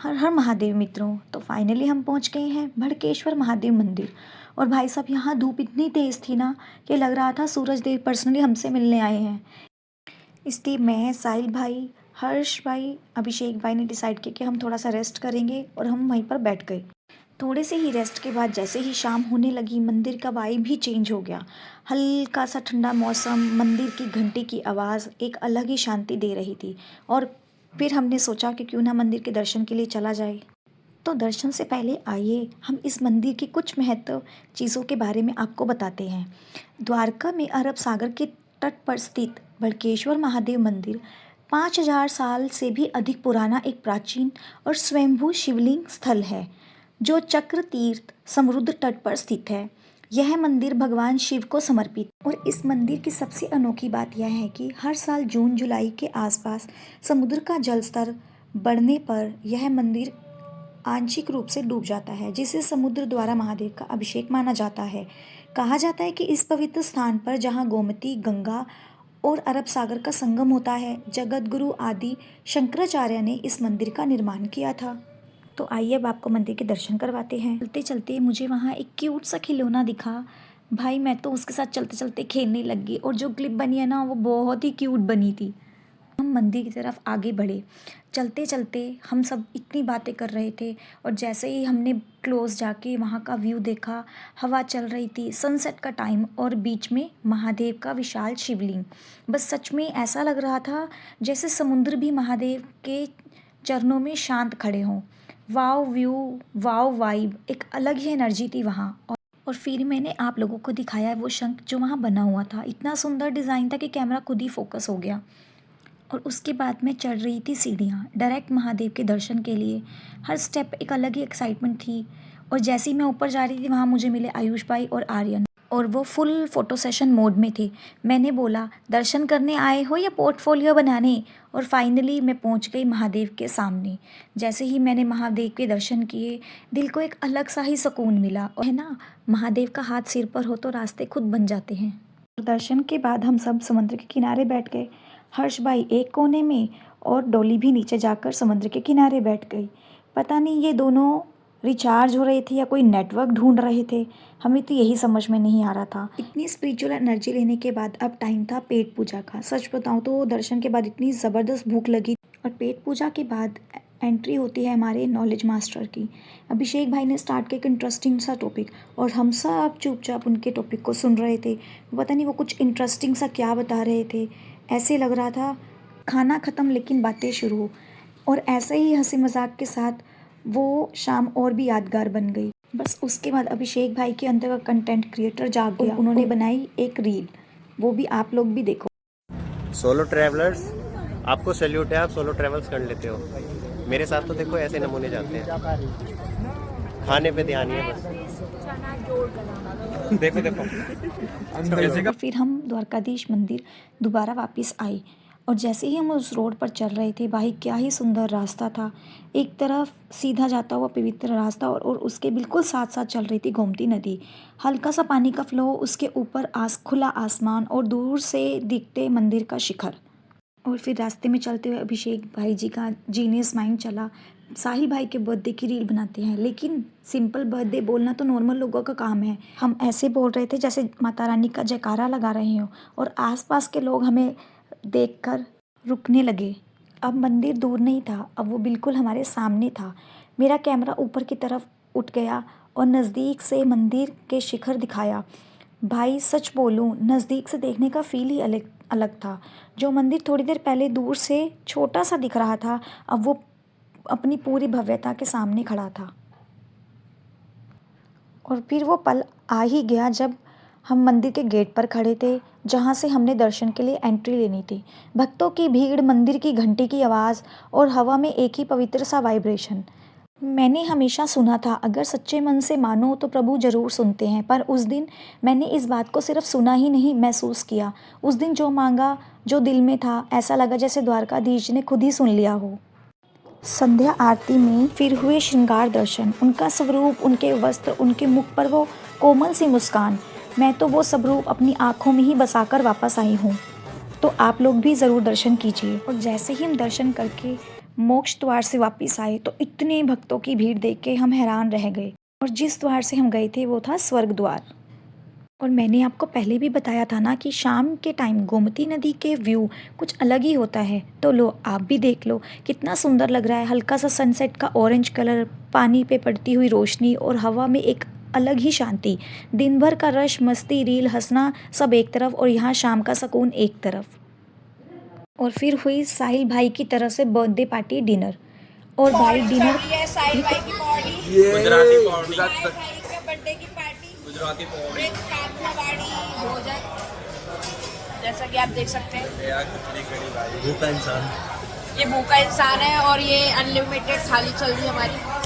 हर हर महादेव मित्रों। तो फाइनली हम पहुंच गए हैं भड़केश्वर महादेव मंदिर। और भाई साहब यहाँ धूप इतनी तेज़ थी ना कि लग रहा था सूरज देव पर्सनली हमसे मिलने आए हैं। इसलिए मैं, साहिल भाई, हर्ष भाई, अभिषेक भाई ने डिसाइड किया कि हम थोड़ा सा रेस्ट करेंगे और हम वहीं पर बैठ गए। थोड़े से ही रेस्ट के बाद जैसे ही शाम होने लगी मंदिर का वाइब भी चेंज हो गया। हल्का सा ठंडा मौसम, मंदिर की घंटी की आवाज़ एक अलग ही शांति दे रही थी। और फिर हमने सोचा कि क्यों ना मंदिर के दर्शन के लिए चला जाए। तो दर्शन से पहले आइए हम इस मंदिर की कुछ महत्व चीज़ों के बारे में आपको बताते हैं। द्वारका में अरब सागर के तट पर स्थित भड़केश्वर महादेव मंदिर 5000 साल से भी अधिक पुराना एक प्राचीन और स्वयंभू शिवलिंग स्थल है जो चक्र तीर्थ समुद्र तट पर स्थित है। यह मंदिर भगवान शिव को समर्पित। और इस मंदिर की सबसे अनोखी बात यह है कि हर साल जून जुलाई के आसपास समुद्र का जल स्तर बढ़ने पर यह मंदिर आंशिक रूप से डूब जाता है, जिसे समुद्र द्वारा महादेव का अभिषेक माना जाता है। कहा जाता है कि इस पवित्र स्थान पर जहाँ गोमती, गंगा और अरब सागर का संगम होता है, जगत गुरु आदि शंकराचार्य ने इस मंदिर का निर्माण किया था। तो आइए अब आपको मंदिर के दर्शन करवाते हैं। चलते चलते मुझे वहाँ एक क्यूट सा खिलौना दिखा। भाई मैं तो उसके साथ चलते चलते खेलने लग गई और जो क्लिप बनी है ना वो बहुत ही क्यूट बनी थी। हम मंदिर की तरफ आगे बढ़े। चलते चलते हम सब इतनी बातें कर रहे थे और जैसे ही हमने क्लोज जाके वहाँ का व्यू देखा, हवा चल रही थी, सनसेट का टाइम और बीच में महादेव का विशाल शिवलिंग। बस सच में ऐसा लग रहा था जैसे समुद्र भी महादेव के चरणों में शांत खड़े हों। वाव व्यू, वाव वाइब, एक अलग ही एनर्जी थी वहाँ। और फिर मैंने आप लोगों को दिखाया वो शंख जो वहाँ बना हुआ था। इतना सुंदर डिज़ाइन था कि कैमरा खुद ही फोकस हो गया। और उसके बाद मैं चढ़ रही थी सीढ़ियाँ डायरेक्ट महादेव के दर्शन के लिए। हर स्टेप एक अलग ही एक्साइटमेंट थी। और जैसे ही मैं ऊपर जा रही थी वहाँ मुझे मिले आयुष भाई और आर्यन, और वो फुल फोटो सेशन मोड में थे। मैंने बोला दर्शन करने आए हो या पोर्टफोलियो बनाने। और फाइनली मैं पहुँच गई महादेव के सामने। जैसे ही मैंने महादेव के दर्शन किए दिल को एक अलग सा ही सुकून मिला। और है ना, महादेव का हाथ सिर पर हो तो रास्ते खुद बन जाते हैं। दर्शन के बाद हम सब समुद्र के किनारे बैठ गए। हर्ष भाई एक कोने में और डॉली भी नीचे जाकर समुद्र के किनारे बैठ गई। पता नहीं ये दोनों रिचार्ज हो रहे थे या कोई नेटवर्क ढूंढ रहे थे, हमें तो यही समझ में नहीं आ रहा था। इतनी स्पिरिचुअल एनर्जी लेने के बाद अब टाइम था पेट पूजा का। सच बताऊँ तो दर्शन के बाद इतनी ज़बरदस्त भूख लगी। और पेट पूजा के बाद एंट्री होती है हमारे नॉलेज मास्टर की। अभिषेक भाई ने स्टार्ट किया एक इंटरेस्टिंग सा टॉपिक और हम सब चुपचाप उनके टॉपिक को सुन रहे थे। पता नहीं वो कुछ इंटरेस्टिंग सा क्या बता रहे थे। ऐसे लग रहा था खाना ख़त्म लेकिन बातें शुरू। और ऐसे ही हंसी मजाक के साथ वो शाम और भी यादगार बन गई। बस उसके बाद अभिषेक भाई के अंदर का कंटेंट क्रिएटर जाग गया। उन्होंने बनाई एक रील, वो भी आप लोग भी देखो। सोलो ट्रैवलर्स, आपको सैल्यूट है, आप सोलो ट्रैवल्स कर लेते हो। मेरे साथ तो देखो ऐसे नमूने जाते हैं। खाने पे ध्यान ही है बस। देखो देखो। और फिर हम द्वारकाधीश मंदिर दोबारा वापस आए। और जैसे ही हम उस रोड पर चल रहे थे, भाई क्या ही सुंदर रास्ता था। एक तरफ सीधा जाता हुआ पवित्र रास्ता और उसके बिल्कुल साथ साथ चल रही थी गोमती नदी। हल्का सा पानी का फ्लो, उसके ऊपर खुला आसमान और दूर से दिखते मंदिर का शिखर। और फिर रास्ते में चलते हुए अभिषेक भाई जी का जीनियस माइंड चला। साहिल भाई के बर्थडे की रील बनाते हैं, लेकिन सिंपल बर्थडे बोलना तो नॉर्मल लोगों का काम है। हम ऐसे बोल रहे थे जैसे माता रानी का जयकारा लगा रहे हो। और आसपास के लोग हमें देखकर रुकने लगे। अब मंदिर दूर नहीं था, अब वो बिल्कुल हमारे सामने था। मेरा कैमरा ऊपर की तरफ उठ गया और नज़दीक से मंदिर के शिखर दिखाया। भाई सच बोलूं, नज़दीक से देखने का फील ही अलग अलग था। जो मंदिर थोड़ी देर पहले दूर से छोटा सा दिख रहा था, अब वो अपनी पूरी भव्यता के सामने खड़ा था। और फिर वो पल आ ही गया जब हम मंदिर के गेट पर खड़े थे, जहाँ से हमने दर्शन के लिए एंट्री लेनी थी। भक्तों की भीड़, मंदिर की घंटी की आवाज़ और हवा में एक ही पवित्र सा वाइब्रेशन। मैंने हमेशा सुना था अगर सच्चे मन से मानो तो प्रभु ज़रूर सुनते हैं, पर उस दिन मैंने इस बात को सिर्फ सुना ही नहीं, महसूस किया। उस दिन जो मांगा, जो दिल में था, ऐसा लगा जैसे द्वारकाधीश ने खुद ही सुन लिया हो। संध्या आरती में फिर हुए श्रृंगार दर्शन, उनका स्वरूप, उनके वस्त्र, उनके मुख पर वो कोमल सी मुस्कान। मैं तो वो सब रूप अपनी आँखों में ही बसाकर वापस आई हूँ। तो आप लोग भी ज़रूर दर्शन कीजिए। और जैसे ही हम दर्शन करके मोक्ष द्वार से वापस आए तो इतने भक्तों की भीड़ देख के हम हैरान रह गए। और जिस द्वार से हम गए थे वो था स्वर्ग द्वार। और मैंने आपको पहले भी बताया था ना कि शाम के टाइम गोमती नदी के व्यू कुछ अलग ही होता है। तो लो आप भी देख लो कितना सुंदर लग रहा है। हल्का सा सनसेट का ऑरेंज कलर, पानी पे पड़ती हुई रोशनी और हवा में एक अलग ही शांति। दिन भर का रश, मस्ती, रील, हंसना सब एक तरफ और यहाँ शाम का सुकून एक तरफ। और फिर हुई साहिल भाई की तरफ से बर्थडे पार्टी डिनर। और भाई डिनर साहिल भी भाई की पौड़ी, गुजराती पौड़ी, साहिल भाई के बर्थडे की पार्टी, गुजराती पौड़ी एक काठियावाड़ी भोजन, जैसा कि आप देख सकते हैं। यार कितनी कड़ी भाई, भूखा इंसान। ये भूखा इंसान है और ये अनलिमिटेड थाली चल रही है हमारी।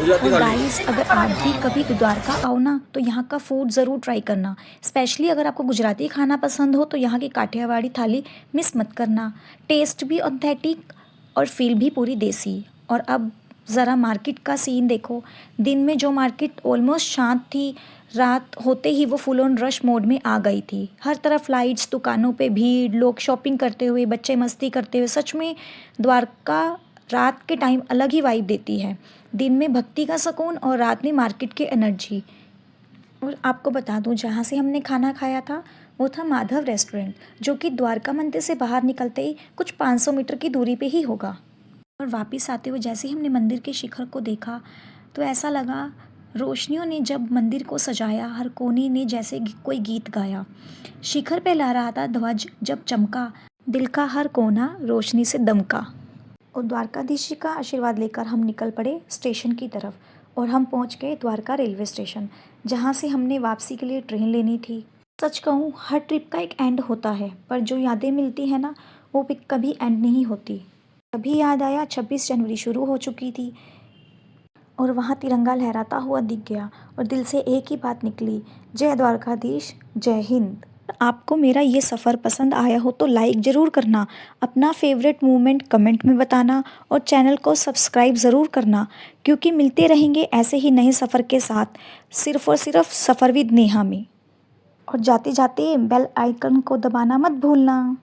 और गाइस अगर आप भी कभी द्वारका आओ ना तो यहाँ का फूड ज़रूर ट्राई करना। स्पेशली अगर आपको गुजराती खाना पसंद हो तो यहाँ की काठियावाड़ी थाली मिस मत करना। टेस्ट भी ऑथेंटिक और फील भी पूरी देसी। और अब ज़रा मार्केट का सीन देखो। दिन में जो मार्केट ऑलमोस्ट शांत थी, रात होते ही वो फुल ऑन रश मोड में आ गई थी। हर तरफ लाइट्स, दुकानों पे भीड़, लोग शॉपिंग करते हुए, बच्चे मस्ती करते हुए। सच में द्वारका रात के टाइम अलग ही वाइब देती है। दिन में भक्ति का सुकून और रात में मार्केट की एनर्जी। और आपको बता दूं जहाँ से हमने खाना खाया था वो था माधव रेस्टोरेंट, जो कि द्वारका मंदिर से बाहर निकलते ही कुछ 500 मीटर की दूरी पे ही होगा। और वापस आते हुए जैसे ही हमने मंदिर के शिखर को देखा तो ऐसा लगा रोशनियों ने जब मंदिर को सजाया, हर कोने ने जैसे कोई गीत गाया। शिखर पे लहरा था ध्वज जब चमका, दिल का हर कोना रोशनी से दमका। और द्वारकाधीश जी का आशीर्वाद लेकर हम निकल पड़े स्टेशन की तरफ। और हम पहुंच गए द्वारका रेलवे स्टेशन, जहां से हमने वापसी के लिए ट्रेन लेनी थी। सच कहूँ हर ट्रिप का एक एंड होता है, पर जो यादें मिलती हैं ना वो कभी एंड नहीं होती। तभी याद आया 26 जनवरी शुरू हो चुकी थी और वहाँ तिरंगा लहराता हुआ दिख गया और दिल से एक ही बात निकली, जय द्वारकाधीश, जय हिंद। आपको मेरा ये सफ़र पसंद आया हो तो लाइक ज़रूर करना, अपना फेवरेट मोमेंट कमेंट में बताना और चैनल को सब्सक्राइब ज़रूर करना, क्योंकि मिलते रहेंगे ऐसे ही नए सफ़र के साथ सिर्फ़ और सिर्फ सफ़र विद नेहा में। और जाते जाते बेल आइकन को दबाना मत भूलना।